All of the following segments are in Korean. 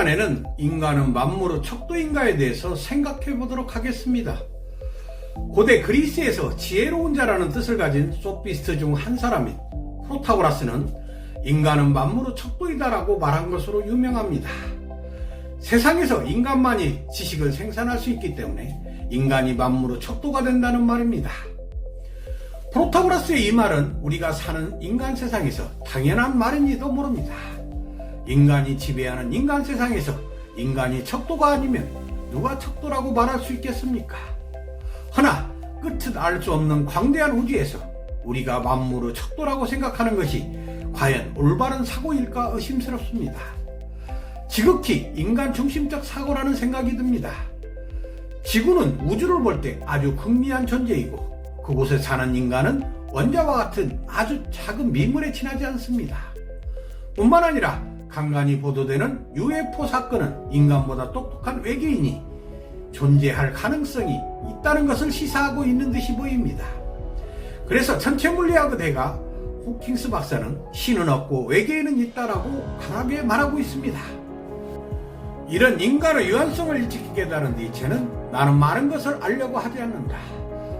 시간에는 인간은 만물의 척도인가에 대해서 생각해 보도록 하겠습니다. 고대 그리스에서 지혜로운 자라는 뜻을 가진 소피스트 중 한 사람인 프로타고라스는 인간은 만물의 척도이다라고 말한 것으로 유명합니다. 세상에서 인간만이 지식을 생산할 수 있기 때문에 인간이 만물의 척도가 된다는 말입니다. 프로타고라스의 이 말은 우리가 사는 인간 세상에서 당연한 말인지도 모릅니다. 인간이 지배하는 인간 세상에서 인간이 척도가 아니면 누가 척도라고 말할 수 있겠습니까? 허나 끝을 알 수 없는 광대한 우주에서 우리가 만물의 척도라고 생각하는 것이 과연 올바른 사고일까 의심스럽습니다. 지극히 인간 중심적 사고라는 생각이 듭니다. 지구는 우주를 볼 때 아주 극미한 존재이고 그곳에 사는 인간은 원자와 같은 아주 작은 미물에 지나지 않습니다. 뿐만 아니라 간간히 보도되는 UFO 사건은 인간보다 똑똑한 외계인이 존재할 가능성이 있다는 것을 시사하고 있는 듯이 보입니다. 그래서 천체물리학의 대가 호킹스 박사는 신은 없고 외계인은 있다라고 강하게 말하고 있습니다. 이런 인간의 유한성을 일찍 깨달은 니체는 나는 많은 것을 알려고 하지 않는다.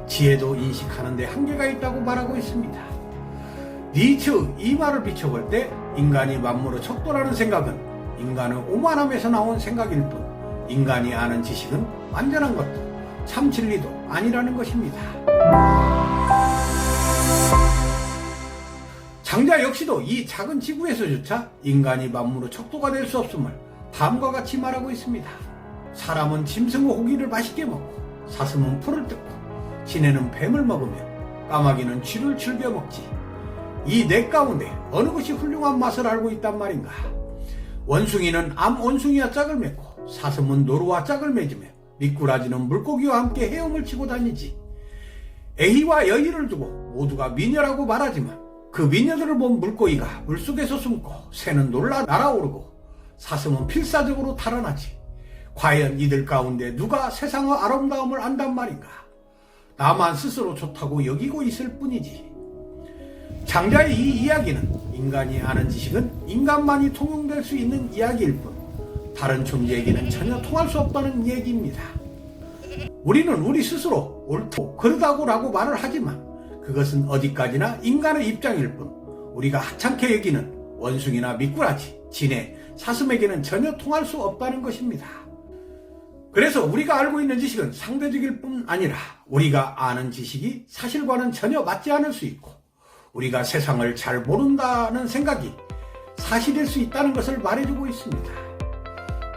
지혜도 인식하는 데 한계가 있다고 말하고 있습니다. 니체의 이 말을 비춰볼 때 인간이 만물의 척도라는 생각은 인간의 오만함에서 나온 생각일 뿐 인간이 아는 지식은 완전한 것도 참 진리도 아니라는 것입니다. 장자 역시도 이 작은 지구에서조차 인간이 만물의 척도가 될 수 없음을 다음과 같이 말하고 있습니다. 사람은 짐승의 고기를 맛있게 먹고 사슴은 풀을 뜯고 지네는 뱀을 먹으며 까마귀는 쥐를 즐겨 먹지. 이 네 가운데 어느 것이 훌륭한 맛을 알고 있단 말인가? 원숭이는 암원숭이와 짝을 맺고 사슴은 노루와 짝을 맺으며 미꾸라지는 물고기와 함께 헤엄을 치고 다니지. 애희와 여희를 두고 모두가 미녀라고 말하지만 그 미녀들을 본 물고기가 물속에서 숨고 새는 놀라 날아오르고 사슴은 필사적으로 달아나지. 과연 이들 가운데 누가 세상의 아름다움을 안단 말인가? 나만 스스로 좋다고 여기고 있을 뿐이지. 장자의 이 이야기는 인간이 아는 지식은 인간만이 통용될 수 있는 이야기일 뿐 다른 존재에게는 전혀 통할 수 없다는 얘기입니다. 우리는 우리 스스로 옳고 그르다고라고 말을 하지만 그것은 어디까지나 인간의 입장일 뿐 우리가 하찮게 여기는 원숭이나 미꾸라지, 지네, 사슴에게는 전혀 통할 수 없다는 것입니다. 그래서 우리가 알고 있는 지식은 상대적일 뿐 아니라 우리가 아는 지식이 사실과는 전혀 맞지 않을 수 있고 우리가 세상을 잘 모른다는 생각이 사실일 수 있다는 것을 말해주고 있습니다.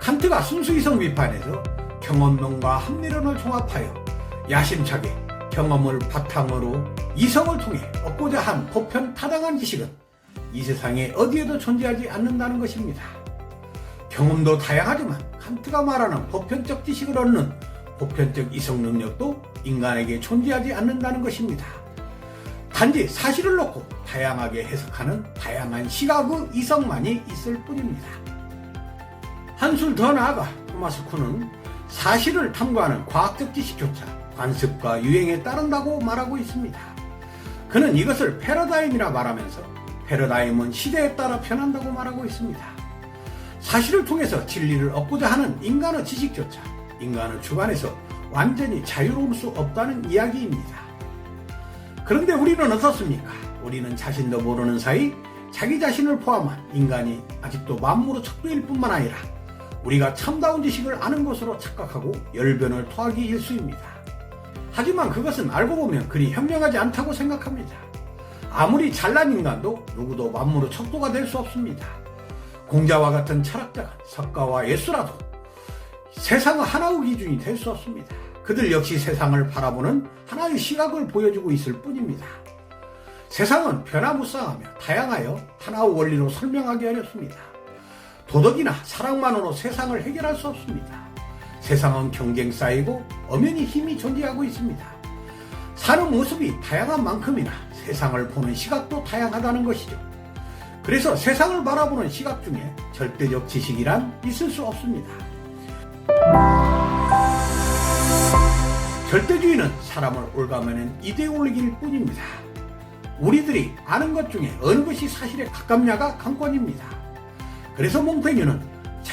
칸트가 순수이성 비판에서 경험론과 합리론을 종합하여 야심차게 경험을 바탕으로 이성을 통해 얻고자 한 보편 타당한 지식은 이 세상에 어디에도 존재하지 않는다는 것입니다. 경험도 다양하지만 칸트가 말하는 보편적 지식을 얻는 보편적 이성 능력도 인간에게 존재하지 않는다는 것입니다. 단지 사실을 놓고 다양하게 해석하는 다양한 시각의 이성만이 있을 뿐입니다. 한술 더 나아가 토마스 쿤은 사실을 탐구하는 과학적 지식조차 관습과 유행에 따른다고 말하고 있습니다. 그는 이것을 패러다임이라 말하면서 패러다임은 시대에 따라 변한다고 말하고 있습니다. 사실을 통해서 진리를 얻고자 하는 인간의 지식조차 인간의 주관에서 완전히 자유로울 수 없다는 이야기입니다. 그런데 우리는 어떻습니까? 우리는 자신도 모르는 사이 자기 자신을 포함한 인간이 아직도 만물의 척도일 뿐만 아니라 우리가 참다운 지식을 아는 것으로 착각하고 열변을 토하기 일쑤입니다. 하지만 그것은 알고 보면 그리 현명하지 않다고 생각합니다. 아무리 잘난 인간도 누구도 만물의 척도가 될 수 없습니다. 공자와 같은 철학자가 석가와 예수라도 세상의 하나의 기준이 될 수 없습니다. 그들 역시 세상을 바라보는 하나의 시각을 보여주고 있을 뿐입니다. 세상은 변화무쌍하며 다양하여 하나의 원리로 설명하기 어렵습니다. 도덕이나 사랑만으로 세상을 해결할 수 없습니다. 세상은 경쟁 쌓이고 엄연히 힘이 존재하고 있습니다. 사는 모습이 다양한 만큼이나 세상을 보는 시각도 다양하다는 것이죠. 그래서 세상을 바라보는 시각 중에 절대적 지식이란 있을 수 없습니다. 절대주의는 사람을 올가매는 이데올로기일 뿐입니다. 우리들이 아는 것 중에 어느 것이 사실에 가깝냐가 관건입니다. 그래서 몽테뉴는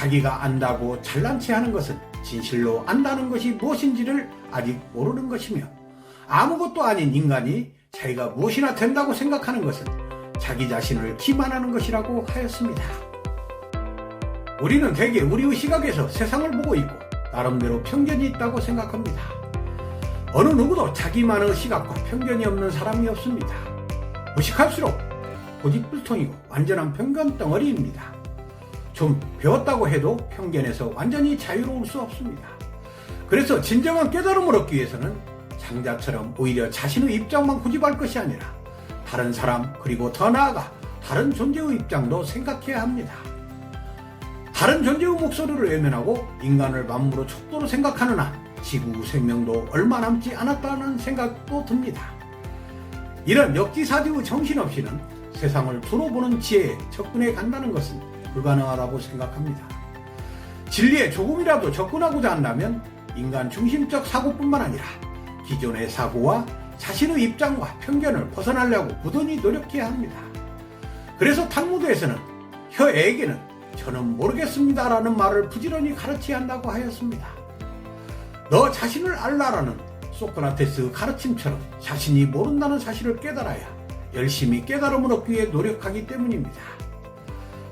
자기가 안다고 잘난 체 하는 것은 진실로 안다는 것이 무엇인지를 아직 모르는 것이며, 아무것도 아닌 인간이 자기가 무엇이나 된다고 생각하는 것은 자기 자신을 기만하는 것이라고 하였습니다. 우리는 대개 우리의 시각에서 세상을 보고 있고 나름대로 편견이 있다고 생각합니다. 어느 누구도 자기만의 시각과 편견이 없는 사람이 없습니다. 무식할수록 고집불통이고 완전한 편견 덩어리입니다. 좀 배웠다고 해도 편견에서 완전히 자유로울 수 없습니다. 그래서 진정한 깨달음을 얻기 위해서는 장자처럼 오히려 자신의 입장만 고집할 것이 아니라 다른 사람, 그리고 더 나아가 다른 존재의 입장도 생각해야 합니다. 다른 존재의 목소리를 외면하고 인간을 만물의 척도로 생각하는 한 지구 생명도 얼마 남지 않았다는 생각도 듭니다. 이런 역지사지의 정신없이는 세상을 두루 보는 지혜에 접근해 간다는 것은 불가능하다고 생각합니다. 진리에 조금이라도 접근하고자 한다면 인간 중심적 사고뿐만 아니라 기존의 사고와 자신의 입장과 편견을 벗어나려고 부단히 노력해야 합니다. 그래서 탈무드에서는 혀에게는 저는 모르겠습니다라는 말을 부지런히 가르쳐야 한다고 하였습니다. 너 자신을 알라라는 소크라테스의 가르침처럼 자신이 모른다는 사실을 깨달아야 열심히 깨달음을 얻기 위해 노력하기 때문입니다.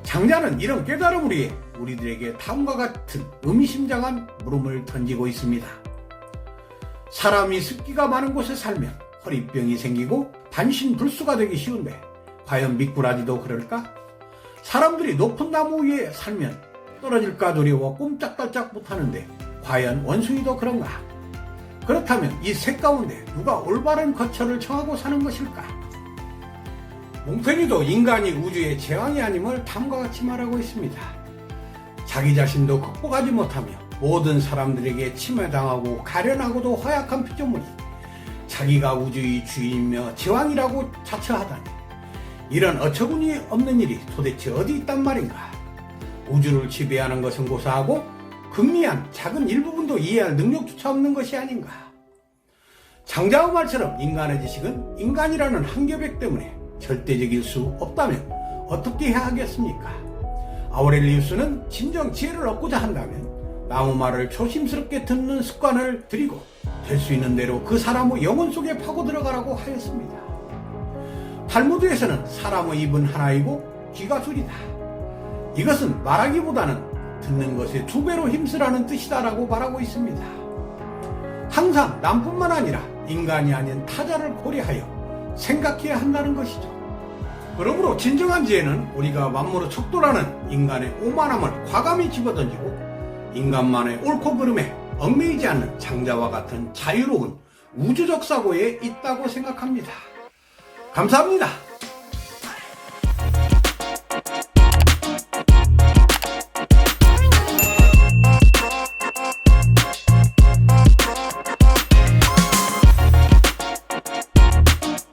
장자는 이런 깨달음을 위해 우리들에게 다음과 같은 의미심장한 물음을 던지고 있습니다. 사람이 습기가 많은 곳에 살면 허리병이 생기고 반신불수가 되기 쉬운데 과연 미꾸라지도 그럴까? 사람들이 높은 나무 위에 살면 떨어질까 두려워 꼼짝달짝 못하는데 과연 원숭이도 그런가? 그렇다면 이 셋 가운데 누가 올바른 거처를 정하고 사는 것일까? 몽페니도 인간이 우주의 제왕이 아님을 다음과 같이 말하고 있습니다. 자기 자신도 극복하지 못하며 모든 사람들에게 침해당하고 가련하고도 허약한 피조물이 자기가 우주의 주인이며 제왕이라고 자처하다니, 이런 어처구니 없는 일이 도대체 어디 있단 말인가? 우주를 지배하는 것은 고사하고 극미한 작은 일부분도 이해할 능력조차 없는 것이 아닌가? 장자의 말처럼 인간의 지식은 인간이라는 한계벽 때문에 절대적일 수 없다면 어떻게 해야 하겠습니까? 아우렐리우스는 진정 지혜를 얻고자 한다면 남의 말을 조심스럽게 듣는 습관을 들이고 될 수 있는 대로 그 사람의 영혼 속에 파고 들어가라고 하였습니다. 탈무드에서는 사람의 입은 하나이고 귀가 둘이다. 이것은 말하기보다는 듣는 것에 2배로 힘쓰라는 뜻이다라고 말하고 있습니다. 항상 남뿐만 아니라 인간이 아닌 타자를 고려하여 생각해야 한다는 것이죠. 그러므로 진정한 지혜는 우리가 만물의 척도라는 인간의 오만함을 과감히 집어던지고 인간만의 옳고 그름에 얽매이지 않는 장자와 같은 자유로운 우주적 사고에 있다고 생각합니다. 감사합니다.